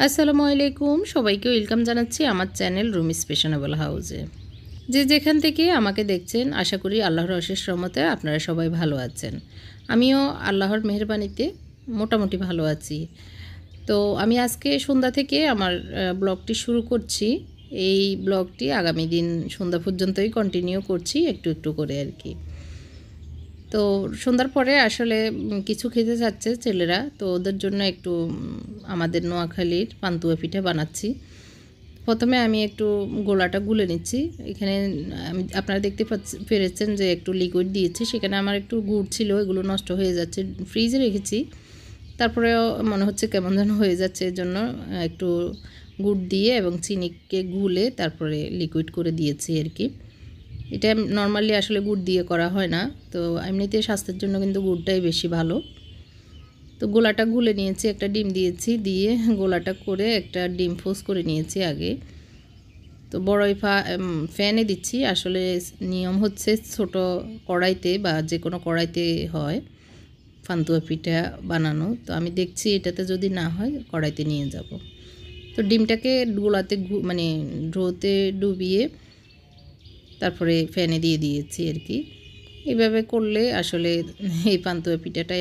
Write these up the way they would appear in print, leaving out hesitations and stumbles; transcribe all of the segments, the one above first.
আসসালামু আলাইকুম, সবাইকে ওয়েলকাম জানাচ্ছি আমার চ্যানেল রুমিস ফ্যাশনেবল হাউসে। যে যেখান থেকে আমাকে দেখছেন, আশা করি আল্লাহর অশেষ রহমতে আপনারা সবাই ভালো আছেন। আমিও আল্লাহর মেহেরবানিতে মোটামুটি ভালো আছি। তো আমি আজকে সন্ধ্যা থেকে আমার ব্লগটি শুরু করছি। এই ব্লগটি আগামী দিন সন্ধ্যা পর্যন্তই কন্টিনিউ করছি, একটু একটু করে আর কি। তো সন্ধ্যার পরে আসলে কিছু খেতে চাচ্ছে ছেলেরা, তো ওদের জন্য একটু আমাদের নোয়াখালীর পান্তুয়া পিঠা বানাচ্ছি। প্রথমে আমি একটু গোলাটা গুলে নিচ্ছি। এখানে আপনারা দেখতে পেরেছেন যে একটু লিকুইড দিয়েছি, সেখানে আমার একটু গুড় ছিল, এগুলো নষ্ট হয়ে যাচ্ছে, ফ্রিজে রেখেছি। তারপরেও মনে হচ্ছে কেমন যেন হয়ে যাচ্ছে, এর জন্য একটু গুড় দিয়ে এবং চিনিকে গুলে তারপরে লিকুইড করে দিয়েছি আর কি। এটা নর্মালি আসলে গুড় দিয়ে করা হয় না, তো এমনিতে স্বাস্থ্যের জন্য কিন্তু গুড়টাই বেশি ভালো। তো গোলাটা গুলে নিয়েছি, একটা ডিম দিয়েছি, দিয়ে গোলাটা করে একটা ডিম ফোস করে নিয়েছি আগে। তো বড়ই ফ্যানে দিচ্ছি। আসলে নিয়ম হচ্ছে ছোট কড়াইতে বা যে কোনো কড়াইতে হয় পান্তুয়া পিঠা বানানো। তো আমি দেখছি এটাতে যদি না হয় কড়াইতে নিয়ে যাব। তো ডিমটাকে গোলাতে মানে ডোতে ডুবিয়ে তারপরে ফ্যানে দিয়ে দিয়েছি আর কি। এইভাবে করলে আসলে এই পান্তুয়া পিঠাটা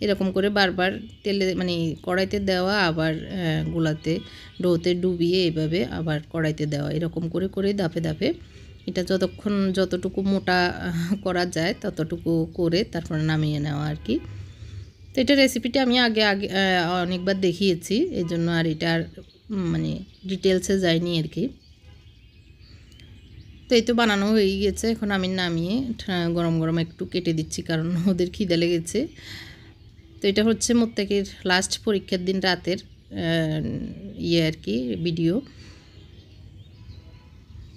এরকম করে বারবার তেলে মানে কড়াইতে দেওয়া, আবার গোলাতে ডোতে ডুবিয়ে এইভাবে আবার কড়াইতে দেওয়া, এরকম করে করে ধাপে ধাপে এটা যতটুকু মোটা করা যায় ততটুকু করে তারপরে নামিয়ে নেওয়া আর কি। তো এটা রেসিপিটা আমি আগে আগে অনেকবার দেখিয়েছি, এই জন্য আর এটার মানে ডিটেলসে যায়নি আর কি। তো এই তো বানানো হয়ে গেছে, এখন আমি নামিয়ে গরম গরম একটু কেটে দিচ্ছি, কারণ ওদের খিদে লেগেছে। তো এটা হচ্ছে মোত্তাকির লাস্ট পরীক্ষার দিন রাতের আর কি ভিডিও।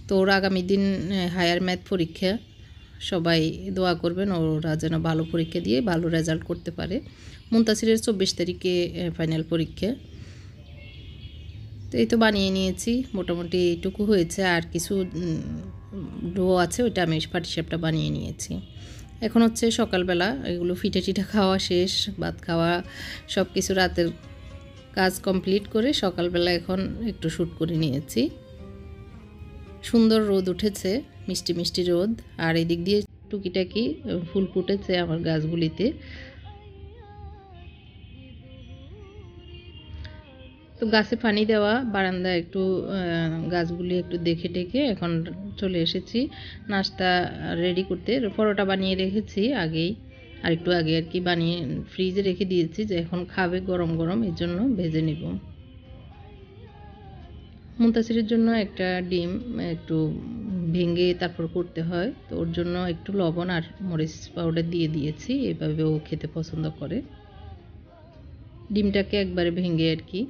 তো ওর আগামী দিন হায়ার ম্যাথ পরীক্ষা, সবাই দোয়া করবেন ওরা যেন ভালো পরীক্ষা দিয়ে ভালো রেজাল্ট করতে পারে। মুনতাসিরের 24 তারিখে ফাইনাল পরীক্ষা। তো এই তো বানিয়ে নিয়েছি, মোটামুটি এইটুকু হয়েছে, আর কিছু ডো আছে, ওইটা আমি পাটিসাপটা বানিয়ে নিয়েছি। এখন হচ্ছে সকালবেলা এগুলো পিঠা টিঠা খাওয়া শেষ, ভাত খাওয়া সব কিছু রাতের কাজ কমপ্লিট করে সকালবেলা এখন একটু শ্যুট করে নিয়েছি। সুন্দর রোদ উঠেছে, মিষ্টি মিষ্টি রোদ, আর এদিক দিয়ে টুকিটাকি ফুল ফুটেছে আমার গাছগুলিতে। তো গাছে পানি দেওয়া, বারান্দায় একটু গাছগুলি একটু দেখে টেকে এখন চলে এসেছি নাস্তা রেডি করতে। পরোটা বানিয়ে রেখেছি আগেই, আর একটু আগে আর কি বানিয়ে ফ্রিজে রেখে দিয়েছি, যে এখন খাবে গরম গরম, এর জন্য ভেজে নেব। মুনতাসিরের জন্য একটা ডিম একটু ভেঙে তারপর করতে হয়, তো ওর জন্য একটু লবণ আর মরিচ পাউডার দিয়ে দিয়েছি, এভাবে ও খেতে পছন্দ করে। ডিমটাকে একবারে ভেঙে আর কি।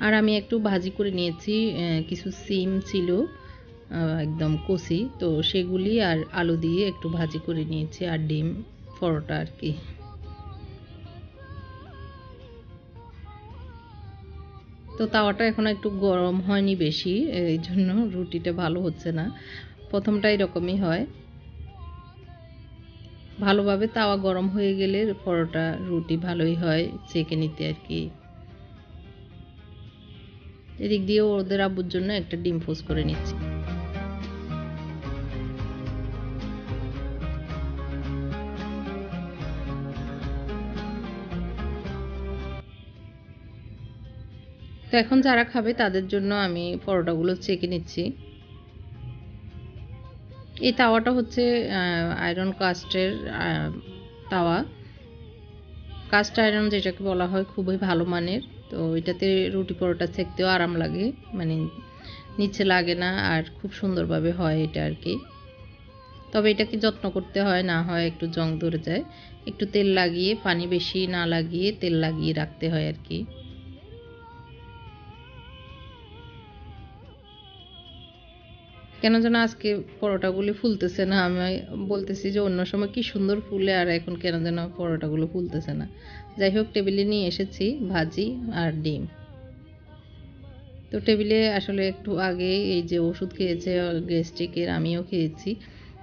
আর আমি একটু ভাজি করে নিয়েছি, কিছু সিম ছিল একদম কচি, তো সেগুলি আর আলু দিয়ে একটু ভাজি করে নিয়েছি, আর ডিম পরোটা আর কি। তো তাওয়াটা এখন একটু গরম হয়নি বেশি, এই জন্য রুটিটা ভালো হচ্ছে না, প্রথমটা এরকমই হয়। ভালোভাবে তাওয়া গরম হয়ে গেলে পরোটা রুটি ভালোই হয় সেঁকে নিতে আর কি। এদিক দিয়ে ওদের আব্বুর জন্য একটা ডিম পোচ করে নিচ্ছি। তো এখন যারা খাবে তাদের জন্য আমি পরোটাগুলো ছেঁকে নিচ্ছি। এই তাওয়াটা হচ্ছে আয়রন কাস্টের তাওয়া। কাস্ট আয়রন যেটাকে বলা হয়, খুবই ভালো মানের। তো এটাতে রুটি পরোটা সেঁকতেও আরাম লাগে, মানে নিচে লাগে না, আর খুব সুন্দরভাবে হয় এটা আর কি। তবে এটাকে যত্ন করতে হয়, না হয় একটু জং ধরে যায়। একটু তেল লাগিয়ে, পানি বেশি না লাগিয়ে তেল লাগিয়ে রাখতে হয় আর কি। কেন যেন আজকে পরোটাগুলি ফুলতেছে না, আমি বলতেছি যে অন্য সময় কি সুন্দর ফুলে, আর এখন কেন যেন পরোটাগুলো ফুলতেছে না। যাই হোক, টেবিলে নিয়ে এসেছি ভাজি আর ডিম। তো টেবিলে আসলে একটু আগে এই যে ওষুধ খেয়েছে গ্যাস্ট্রিকের, আমিও খেয়েছি,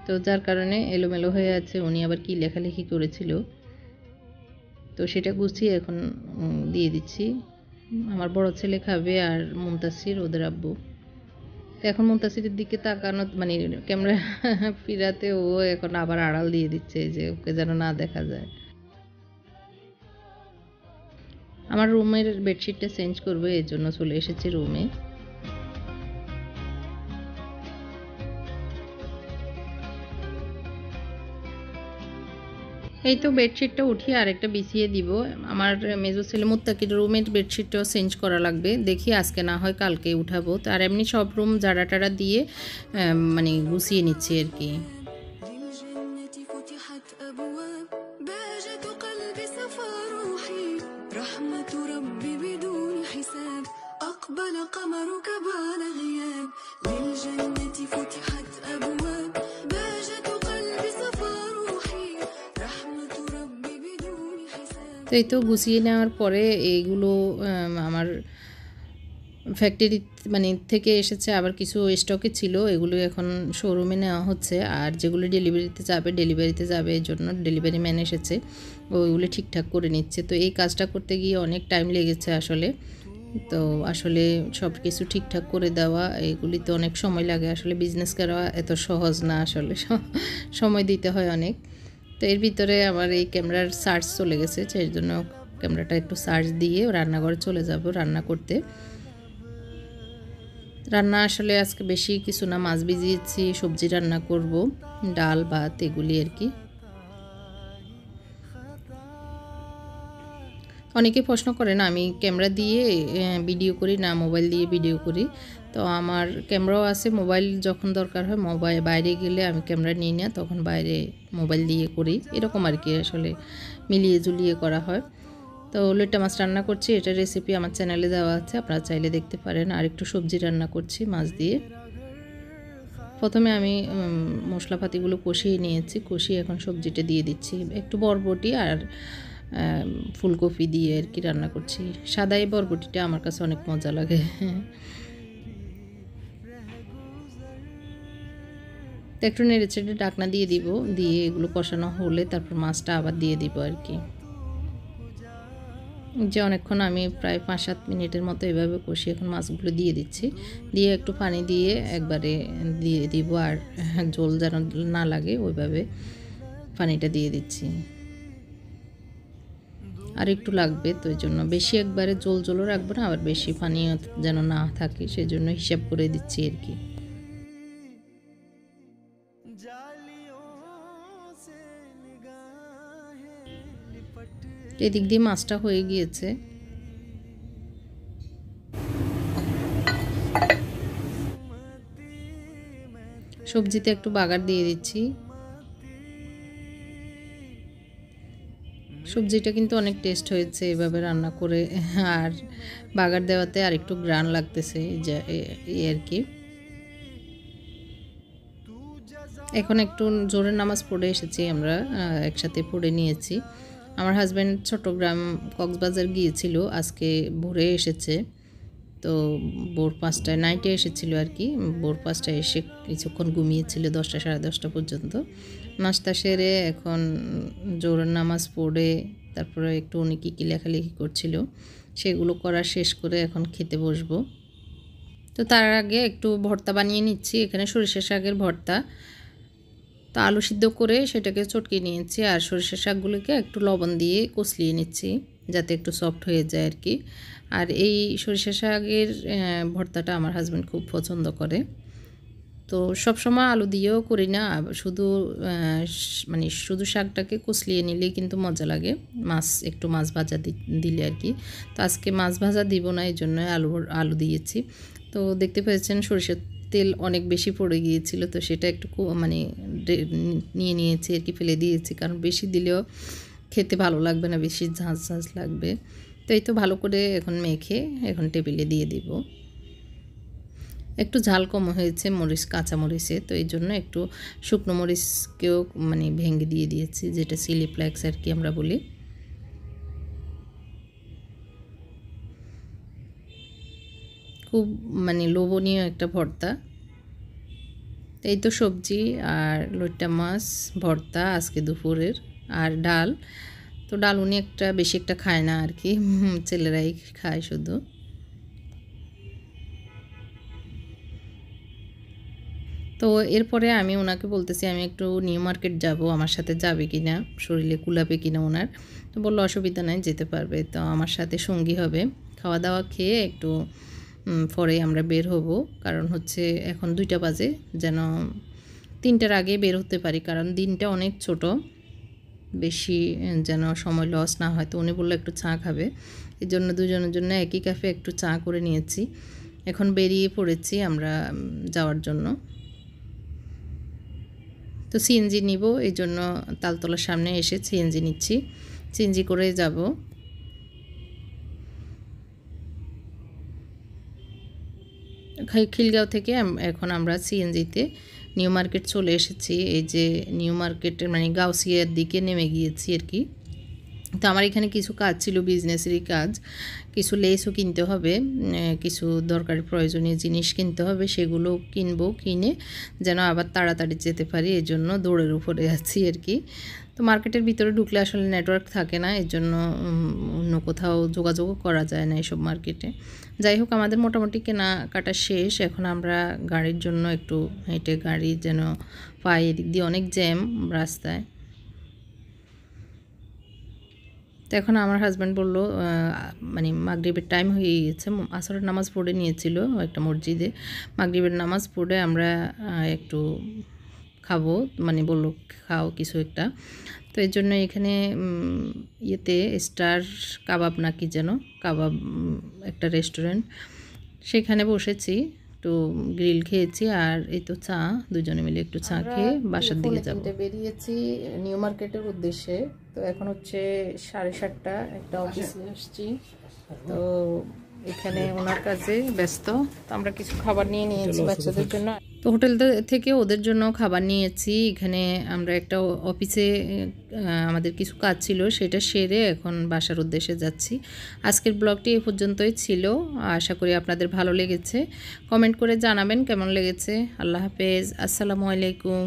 তো যার কারণে এলোমেলো হয়ে আছে। উনি আবার কি লেখালেখি করেছিল, তো সেটা গুছিয়ে এখন দিয়ে দিচ্ছি। আমার বড় ছেলে খাবে আর মুনতাসির ওদের আব্বু। তো এখন মুনতাসিরের দিকে তাকানো মানে ক্যামেরা ফিরাতে ও এখন আবার আড়াল দিয়ে দিচ্ছে যে ওকে যেন না দেখা যায়। আমার রুমের বেডশিটটা চেঞ্জ করবে, এই জন্য চলে এসেছি রুমে। এই তো বেডশিটটা উঠিয়ে আরেকটা বিছিয়ে দিব। আমার মেজো ছেলে মুত্তাকির রুমের বেডশিটটাও চেঞ্জ করা লাগবে, দেখি আজকে না হয় কালকে উঠাবো। তো আর এমনি সব রুম জারা টারা দিয়ে মানে গুছিয়ে নিচ্ছি আর কি। তো এই তো গুছিয়ে নেওয়ার পরে এইগুলো আমার ফ্যাক্টরি মানে থেকে এসেছে, আবার কিছু স্টকে ছিল, এগুলো এখন শোরুমে নেওয়া হচ্ছে। আর যেগুলো ডেলিভারিতে যাবে এই জন্য ডেলিভারি ম্যান এসেছে, ওইগুলো ঠিকঠাক করে নিচ্ছে। তো এই কাজটা করতে গিয়ে অনেক টাইম লেগেছে আসলে। তো আসলে সব কিছু ঠিকঠাক করে দেওয়া, এগুলিতে অনেক সময় লাগে। আসলে বিজনেস করা এত সহজ না, আসলে সময় দিতে হয় অনেক। তো এর ভিতরে আমার এই ক্যামেরার চার্জ চলে গেছে, সেই জন্য ক্যামেরাটা একটু চার্জ দিয়ে রান্নাঘরে চলে যাব রান্না করতে। রান্না আসলে আজকে বেশি কিছু না, মাছ ভিজিয়েছি, সবজি রান্না করব, ডাল ভাত এগুলি আর কি। অনেকে প্রশ্ন করেন আমি ক্যামেরা দিয়ে ভিডিও করি না মোবাইল দিয়ে ভিডিও করি। তো আমার ক্যামেরাও আছে, মোবাইল যখন দরকার হয় মোবাইল বাইরে গেলে আমি ক্যামেরা নিই না, তখন বাইরে মোবাইল দিয়ে করি, এরকম আর কি। আসলে মিলিয়ে জুলিয়ে করা হয়। তো লইট্টা মাছ রান্না করছি, এটার রেসিপি আমার চ্যানেলে দেওয়া আছে, আপনারা চাইলে দেখতে পারেন। আর একটু সবজি রান্না করছি মাছ দিয়ে। প্রথমে আমি মশলাপাতিগুলো কষিয়ে নিয়েছি, কষিয়ে এখন সবজিটা দিয়ে দিচ্ছি। একটু বরবটি আর ফুলকপি দিয়ে আর কি রান্না করছি। সাদাই বরবটিটা আমার কাছে অনেক মজা লাগে। তো একটু নেড়ে চেড়ে ঢাকনা দিয়ে দিব, দিয়ে এগুলো কষানো হলে তারপর মাছটা আবার দিয়ে দিব আর কি। যে অনেকক্ষণ আমি প্রায় 5-7 মিনিটের মতো এভাবে কষি, এখন মাছগুলো দিয়ে দিচ্ছি, দিয়ে একটু পানি দিয়ে একবারে দিয়ে দিব। আর ঝোল যেন না লাগে ওইভাবে পানিটা দিয়ে দিচ্ছি। আর একটু লাগবে, তো এই জন্য বেশি একবারে জলও রাখবো না, আবার বেশি পানি যেন না থাকে, সেই জন্য হিসাব করে দিচ্ছি আর কি। এদিক দিয়ে মাছটা হয়ে গিয়েছে। সবজিতে একটু বাগার দিয়ে দিচ্ছি। সবজিটা কিন্তু অনেক টেস্ট হয়েছে এভাবে রান্না করে, আর বাগার দেওয়াতে আর একটু গ্রান লাগতেছে যে এই আর কি। এখন একটু জোরের নামাজ পড়ে এসেছি, আমরা একসাথে পড়ে নিয়েছি। আমার হাজব্যান্ড চট্টগ্রাম কক্সবাজার গিয়েছিল, আজকে ভোরে এসেছে। তো ভোর 5টায় নাইটে এসেছিল আর কি। ভোর 5টায় এসে কিছুক্ষণ ঘুমিয়েছিল 10টা সাড়ে 10টা পর্যন্ত। নাস্তা সেরে এখন জোহরের নামাজ পড়ে তারপরে একটু উনি কী লেখালেখি করছিল, সেগুলো করা শেষ করে এখন খেতে বসবো। তো তার আগে একটু ভর্তা বানিয়ে নিচ্ছি, এখানে সরিষা শাকের ভর্তা। তো আলু সিদ্ধ করে সেটাকে চটকে নিয়েছি, আর সরিষা শাকগুলোকে একটু লবণ দিয়ে কষলিয়ে নিচ্ছি যাতে একটু সফট হয়ে যায় আর কি। আর এই সরিষা শাকের ভর্তাটা আমার হাজব্যান্ড খুব পছন্দ করে। তো সবসময় আলু দিয়েও করি না, শুধু মানে শুধু শাকটাকে কষলিয়ে নিলেই কিন্তু মজা লাগে, একটু মাছ ভাজা দিলে আর কি। তো আজকে মাছ ভাজা দিব না, এই জন্য আলু দিয়েছি। তো দেখতে পেয়েছেন সরিষার তেল অনেক বেশি পড়ে গিয়েছিল, তো সেটা একটু মানে নিয়েছি আর কি, ফেলে দিয়েছি, কারণ বেশি দিলেও খেতে ভালো লাগবে না, বেশি ঝাঁঝ লাগবে। তো এই তো ভালো করে এখন মেখে এখন টেবিলে দিয়ে দিব। একটু ঝাল কম হয়েছে কাঁচা মরিচে, তো এই জন্য একটু শুকনো মরিচকেও মানে ভেঙে দিয়ে দিয়েছি, যেটা চিলি ফ্লেক্স আর কি আমরা বলি। খুব মানে লোভনীয় একটা ভর্তা। এই তো সবজি আর লইট্টা মাছ ভর্তা আজকে দুপুরের, আর ডাল। তো ডাল উনি বেশি একটা খায় না আর কি, ছেলেরাই খায় শুধু। তো এরপরে আমি ওনাকে বলতেছি আমি একটু নিউ মার্কেট যাব, আমার সাথে যাবে কি না, শরীরে কুলাবে কি না ওনার। তো বললো অসুবিধা নাই, যেতে পারবে। তো আমার সাথে সঙ্গী হবে। খাওয়া দাওয়া খেয়ে একটু পরে আমরা বের হব, কারণ হচ্ছে এখন 2টা বাজে, যেন 3টার আগে বের হতে পারি, কারণ দিনটা অনেক ছোট, বেশি যেন সময় লস না হয়। তো উনি বললো একটু চা খাবে, এই জন্য দুজনের জন্য একই কাফে একটু চা করে নিয়েছি। এখন বেরিয়ে পড়েছি আমরা যাওয়ার জন্য। তো সিএনজি নিব, এই জন্য তালতলার সামনে এসে সিএনজি নিচ্ছি, সিএনজি করে যাব। খিলগাঁও থেকে এখন আমরা সিএনজিতে নিউ মার্কেট চলে এসেছি। এই যে নিউ মার্কেটের মানে গাউসিয়ার দিকে নেমে গিয়েছি আর কি। তো আমার এখানে কিছু কাজ ছিল, বিজনেসেরই কাজ, কিছু লেসও কিনতে হবে, কিছু দরকারি প্রয়োজনীয় জিনিস কিনতে হবে, সেগুলো কিনবো, কিনে যেন আবার তাড়াতাড়ি যেতে পারি, এই জন্য দৌড়ের উপরে আছি আর কি। তো মার্কেটের ভিতরে ঢুকলে আসলে নেটওয়ার্ক থাকে না, এর জন্য অন্য কোথাও যোগাযোগও করা যায় না এসব মার্কেটে। যাই হোক, আমাদের মোটামুটি কেনাকাটা শেষ। এখন আমরা গাড়ির জন্য একটু হেঁটে গাড়ি যেন পাই, এদিক দিয়ে অনেক জ্যাম রাস্তায়। তো এখন আমার হাজব্যান্ড বলল মানে মাগরিবের টাইম হয়ে গিয়েছে, আসরের নামাজ পড়ে নিয়েছিল একটা মসজিদে, মাগরিবের নামাজ পড়ে আমরা একটু খাবো, মানে বললো খাও কিছু একটা। তো এর জন্য এখানে ইয়েতে স্টার কাবাব নাকি যেন কাবাব একটা রেস্টুরেন্ট, সেখানে বসেছি, একটু গ্রিল খেয়েছি, আর এই তো চা, দুজনে মিলে একটু চা খেয়ে বাসার দিকে যাব। বেরিয়েছি নিউ মার্কেটের উদ্দেশ্যে। তো এখন হচ্ছে 7:30, একটা অফিসে আসছি। তো এখানে ওনার কাছে ব্যস্ত, তো আমরা কিছু খাবার নিয়ে নিয়েছি বাচ্চাদের জন্য। তো হোটেল থেকে ওদের জন্য খাবার নিয়েছি। এখানে আমরা একটা অফিসে আমাদের কিছু কাজ ছিল, সেটা সেরে এখন বাসার উদ্দেশ্যে যাচ্ছি। আজকের ব্লগটি এ পর্যন্তই ছিল, আশা করি আপনাদের ভালো লেগেছে। কমেন্ট করে জানাবেন কেমন লেগেছে। আল্লাহ হাফেজ, আসসালামু আলাইকুম।